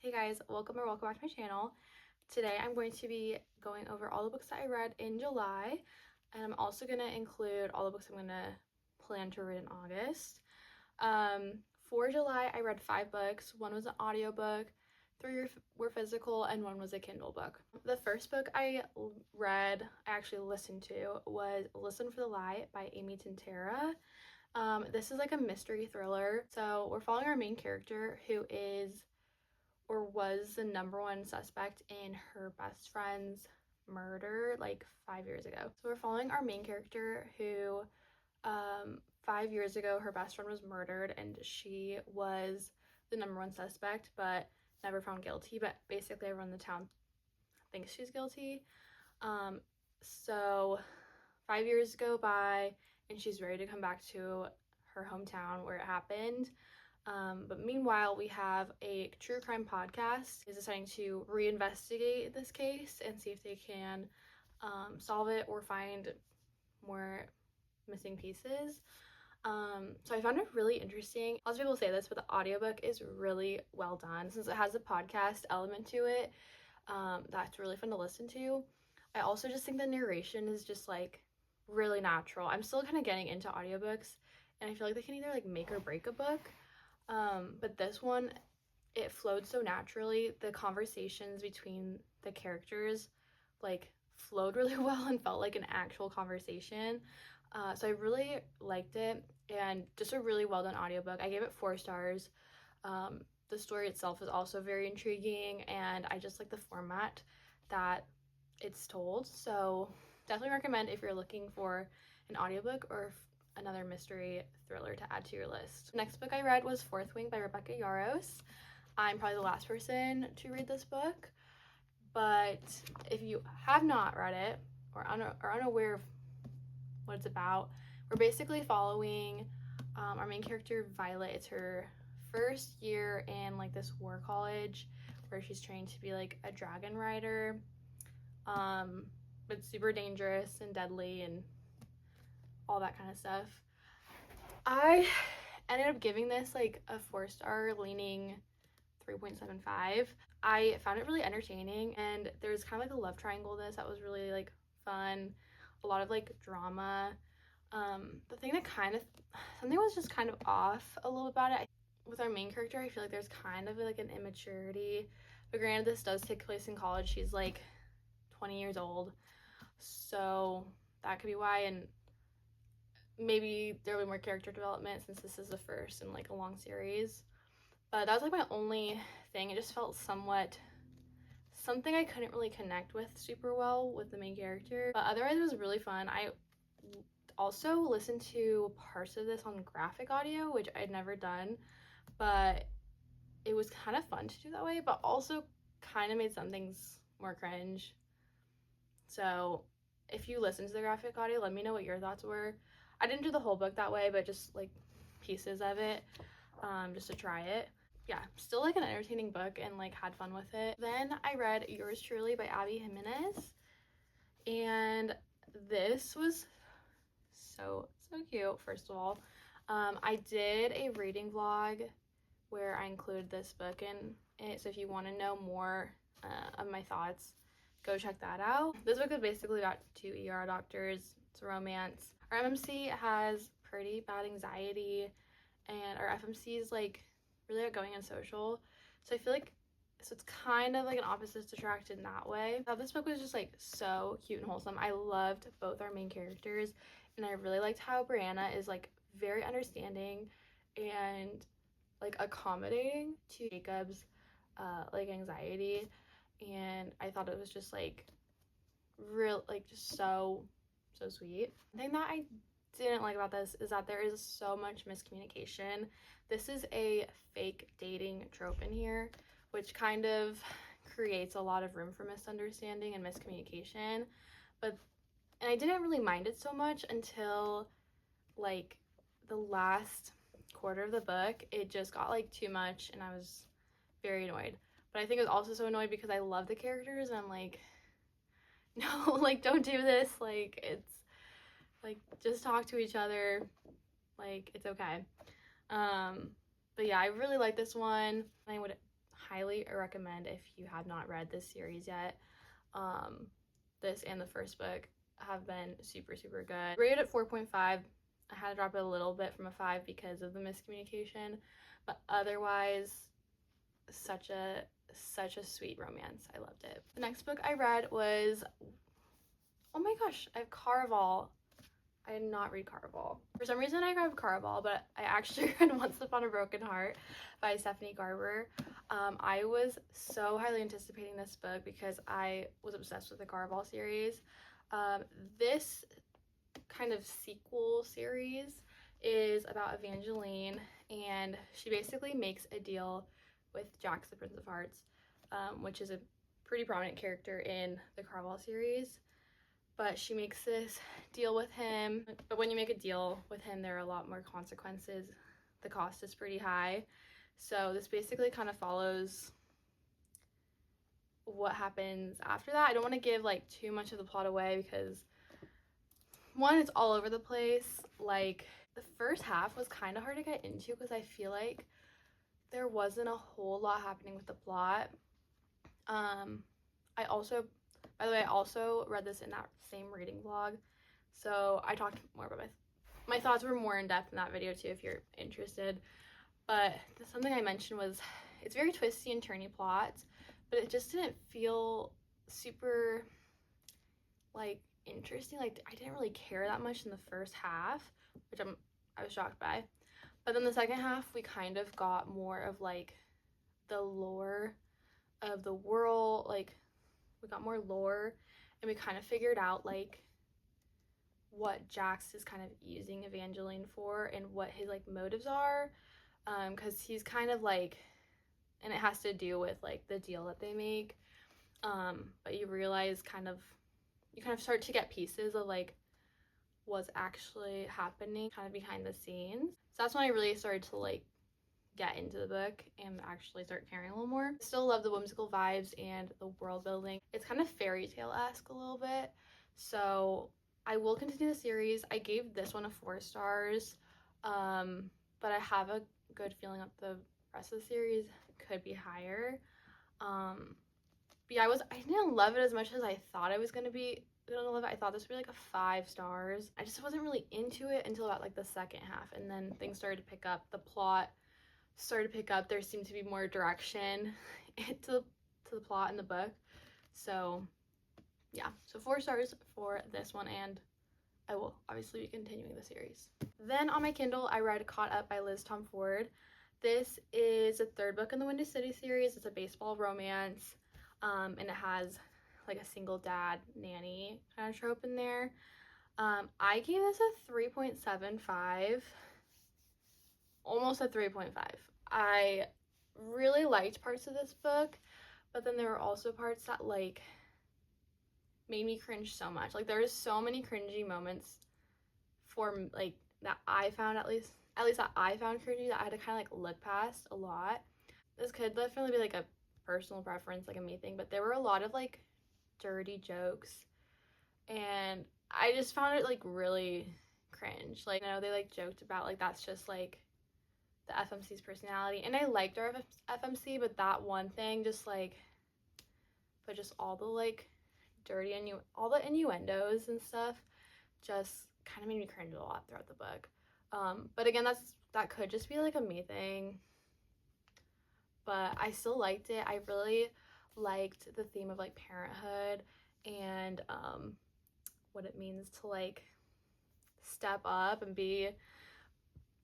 Hey guys, welcome back to my channel. Today I'm going to be going over all the books that I read in July, and I'm also going to include all the books I'm going to plan to read in August. For July, I read 5 books. One was an audiobook, 3 were physical, and 1 was a Kindle book. The first book I actually listened to, was Listen for the Lie by Amy Tintera. This is like a mystery thriller. So we're following our main character, who is or was the #1 suspect in her best friend's murder like 5 years ago. So we're following our main character who 5 years ago her best friend was murdered, and she was the #1 suspect but never found guilty, but basically everyone in the town thinks she's guilty. So 5 years go by and she's ready to come back to her hometown where it happened. But meanwhile, we have a true crime podcast is deciding to reinvestigate this case and see if they can solve it or find more missing pieces. So I found it really interesting. Lots of people say this, but the audiobook is really well done since it has a podcast element to it. That's really fun to listen to. I also just think the narration is just like really natural. I'm still kind of getting into audiobooks, and I feel like they can either like make or break a book. But this one, it flowed so naturally. The conversations between the characters like flowed really well and felt like an actual conversation. So I really liked it, and just a really well done audiobook. I gave it 4 stars. The story itself is also very intriguing, and I just like the format that it's told. So definitely recommend if you're looking for an audiobook or another mystery thriller to add to your list. Next book I read was Fourth Wing by Rebecca Yarros. I'm probably the last person to read this book, but if you have not read it or unaware of what it's about, we're basically following our main character Violet. It's her first year in like this war college where she's trained to be like a dragon rider, but super dangerous and deadly and all that kind of stuff. I ended up giving this like a 4-star leaning 3.75. I found it really entertaining, and there's kind of like a love triangle this that was really like fun, a lot of like drama. The thing that something was just kind of off a little about it. With our main character, I feel like there's kind of like an immaturity, but granted this does take place in college. She's like 20 years old, so that could be why, and maybe there will be more character development since this is the first in like a long series. But that was like my only thing. It just felt somewhat something I couldn't really connect with super well with the main character, but otherwise it was really fun. I also listened to parts of this on graphic audio, which I'd never done, but it was kind of fun to do that way, but also kind of made some things more cringe. So if you listen to the graphic audio, let me know what your thoughts were. I didn't do the whole book that way, but just like pieces of it, just to try it. Yeah, still like an entertaining book and like had fun with it. Then I read Yours Truly by Abby Jimenez, and this was so cute. First of all, I did a reading vlog where I included this book in it, so if you want to know more of my thoughts, go check that out. This book is basically about 2 ER doctors. It's a romance. Our MMC has pretty bad anxiety, and our FMC is like really outgoing and social. So I feel like it's kind of like an opposites attract in that way. I thought this book was just like so cute and wholesome. I loved both our main characters, and I really liked how Brianna is like very understanding and like accommodating to Jacob's like anxiety, and I thought it was just like just so sweet. The thing that I didn't like about this is that there is so much miscommunication. This is a fake dating trope in here, which kind of creates a lot of room for misunderstanding and miscommunication, and I didn't really mind it so much until like the last quarter of the book. It just got like too much and I was very annoyed. But I think I was also so annoyed because I love the characters, and I'm like, no, like don't do this. Like it's like just talk to each other. Like it's okay. But yeah, I really like this one. I would highly recommend if you have not read this series yet. This and the first book have been super, super good. Rated at 4.5. I had to drop it a little bit from a 5 because of the miscommunication, but otherwise, such a sweet romance. I loved it. The next book I read was, oh my gosh, I have Caraval. I did not read Caraval. For some reason, I grabbed Caraval, but I actually read Once Upon a Broken Heart by Stephanie Garber. I was so highly anticipating this book because I was obsessed with the Caraval series. This kind of sequel series is about Evangeline, and she basically makes a deal with Jax, the Prince of Hearts, which is a pretty prominent character in the Caraval series. But she makes this deal with him. But when you make a deal with him, there are a lot more consequences. The cost is pretty high. So this basically kind of follows what happens after that. I don't want to give like too much of the plot away because one, it's all over the place. Like the first half was kind of hard to get into because I feel like there wasn't a whole lot happening with the plot. I also, by the way, I also read this in that same reading vlog, so I talked more about my thoughts were more in depth in that video too if you're interested. But something I mentioned was it's very twisty and turny plots, but it just didn't feel super like interesting. Like I didn't really care that much in the first half, which I was shocked by. But then the second half we kind of got more of like the lore of the world, like we got more lore, and we kind of figured out like what Jax is kind of using Evangeline for and what his like motives are, because he's kind of like, and it has to do with like the deal that they make, but you realize you kind of start to get pieces of like what's actually happening kind of behind the scenes. So that's when I really started to like get into the book and actually start caring a little more. Still love the whimsical vibes and the world building. It's kind of fairy tale-esque a little bit, so I will continue the series. I gave this one a 4 stars, but I have a good feeling that the rest of the series could be higher. But yeah, I didn't love it as much as I thought I was gonna love it. I thought this would be like a 5 stars. I just wasn't really into it until about like the second half, and then things started to pick up. The plot started to pick up. There seemed to be more direction to the plot in the book. So yeah, so 4 stars for this one, and I will obviously be continuing the series. Then on my Kindle, I read Caught Up by Liz Tom Ford. This is the 3rd book in the Windy City series. It's a baseball romance, and it has like a single dad nanny kind of trope in there. I gave this a 3.75. Almost a 3.5. I really liked parts of this book, but then there were also parts that like made me cringe so much. Like there was so many cringy moments for like that I found at least that I found cringy that I had to kind of like look past a lot. This could definitely be like a personal preference, like a me thing, but there were a lot of like dirty jokes, and I just found it like really cringe. Like, you know, they like joked about like that's just like the FMC's personality, and I liked our FMC, but that one thing just like, but just all the like dirty all the innuendos and stuff just kind of made me cringe a lot throughout the book. But again, that could just be like a me thing, but I still liked it. I really liked the theme of like parenthood and what it means to like step up and be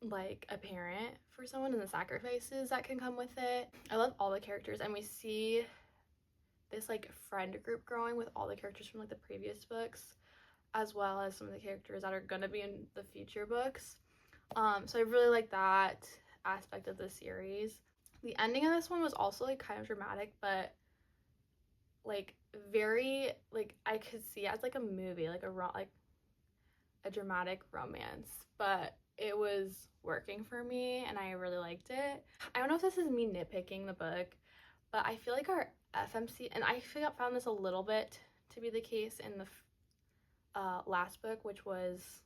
like a parent for someone and the sacrifices that can come with it. I love all the characters, and we see this like friend group growing with all the characters from like the previous books, as well as some of the characters that are gonna be in the future books. So I really like that aspect of the series. The ending of this one was also like kind of dramatic, but like very like I could see it as like a movie, like a dramatic romance, but it was working for me and I really liked it. I don't know if this is me nitpicking the book, but I feel like our FMC, and I found this a little bit to be the case in the last book, which was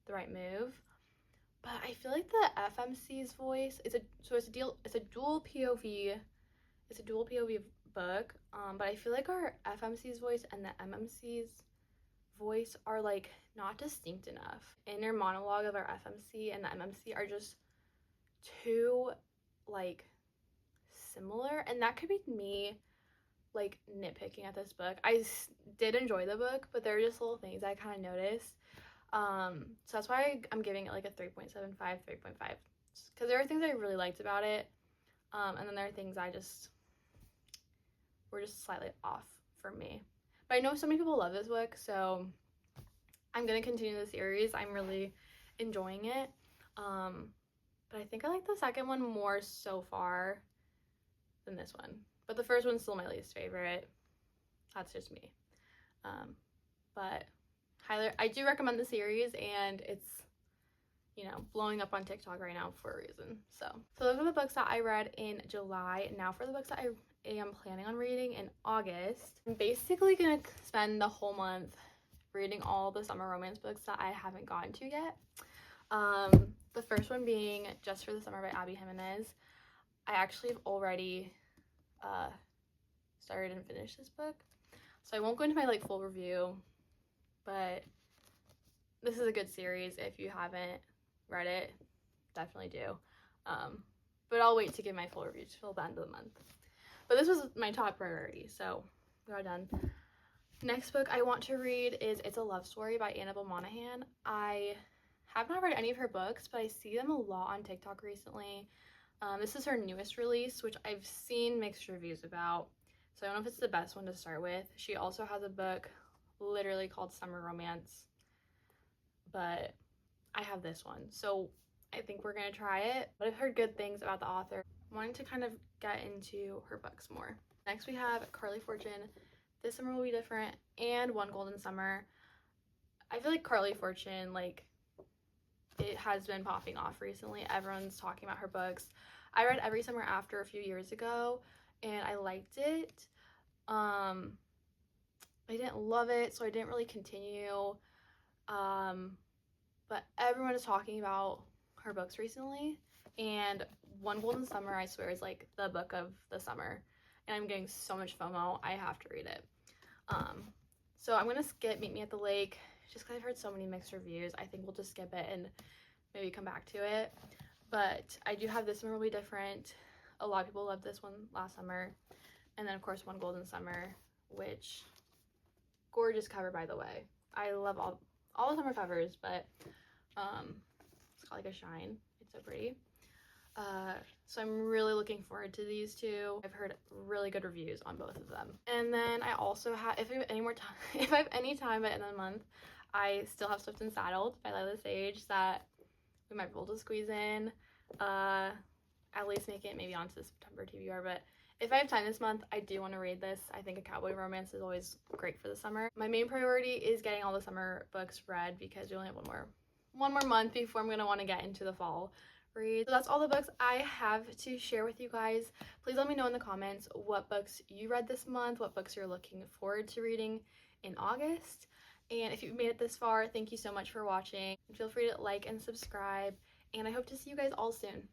The Right Move, but I feel like the FMC's voice it's a dual POV it's a dual POV book, but I feel like our FMC's voice and the MMC's voice are like not distinct enough. Inner monologue of our FMC and the MMC are just too like similar, and that could be me like nitpicking at this book. Did enjoy the book, but there are just little things I kind of noticed. So that's why I'm giving it like a 3.75, 3.5, because there are things I really liked about it, and then there are things I just were just slightly off for me. But I know so many people love this book, so I'm gonna continue the series. I'm really enjoying it. But I think I like the second one more so far than this one. But the first one's still my least favorite. That's just me. But I do recommend the series, and it's, you know, blowing up on TikTok right now for a reason. So those are the books that I read in July. Now for the books that I am planning on reading in August. I'm basically gonna spend the whole month reading all the summer romance books that I haven't gotten to yet. The first one being Just for the Summer by Abby Jimenez. I actually have already started and finished this book, so I won't go into my like full review, but this is a good series. If you haven't read it, definitely do. But I'll wait to give my full review till the end of the month. But this was my top priority, so we are done. Next book I want to read is It's a Love Story by Annabelle Monaghan. I have not read any of her books, but I see them a lot on TikTok recently. This is her newest release, which I've seen mixed reviews about, so I don't know if it's the best one to start with. She also has a book literally called Summer Romance, but I have this one, so I think we're gonna try it. But I've heard good things about the author. I'm wanting to kind of get into her books more. Next we have Carly Fortune, This Summer Will Be Different, and One Golden Summer. I feel like Carly Fortune, like, it has been popping off recently. Everyone's talking about her books. I read Every Summer After a few years ago, and I liked it. I didn't love it, so I didn't really continue. But everyone is talking about her books recently, and One Golden Summer, I swear, is like the book of the summer, and I'm getting so much FOMO. I have to read it. So I'm gonna skip Meet Me at the Lake just because I've heard so many mixed reviews. I think we'll just skip it and maybe come back to it. But I do have This Summer Will Be Different. A lot of people loved this one last summer. And then of course One Golden Summer, which, gorgeous cover, by the way. I love all the summer covers, but it's got like a shine. It's so pretty. So I'm really looking forward to these two. I've heard really good reviews on both of them. And then I also have, if I have any more time, if I have any time by the end of the month, I still have Swift and Saddled by Lila Sage that we might be able to squeeze in. At least make it maybe onto the September TBR. But if I have time this month, I do want to read this. I think a cowboy romance is always great for the summer. My main priority is getting all the summer books read because we only have one more month before I'm going to want to get into the fall read. So that's all the books I have to share with you guys. Please let me know in the comments what books you read this month, what books you're looking forward to reading in August. And if you've made it this far, thank you so much for watching. Feel free to like and subscribe, and I hope to see you guys all soon.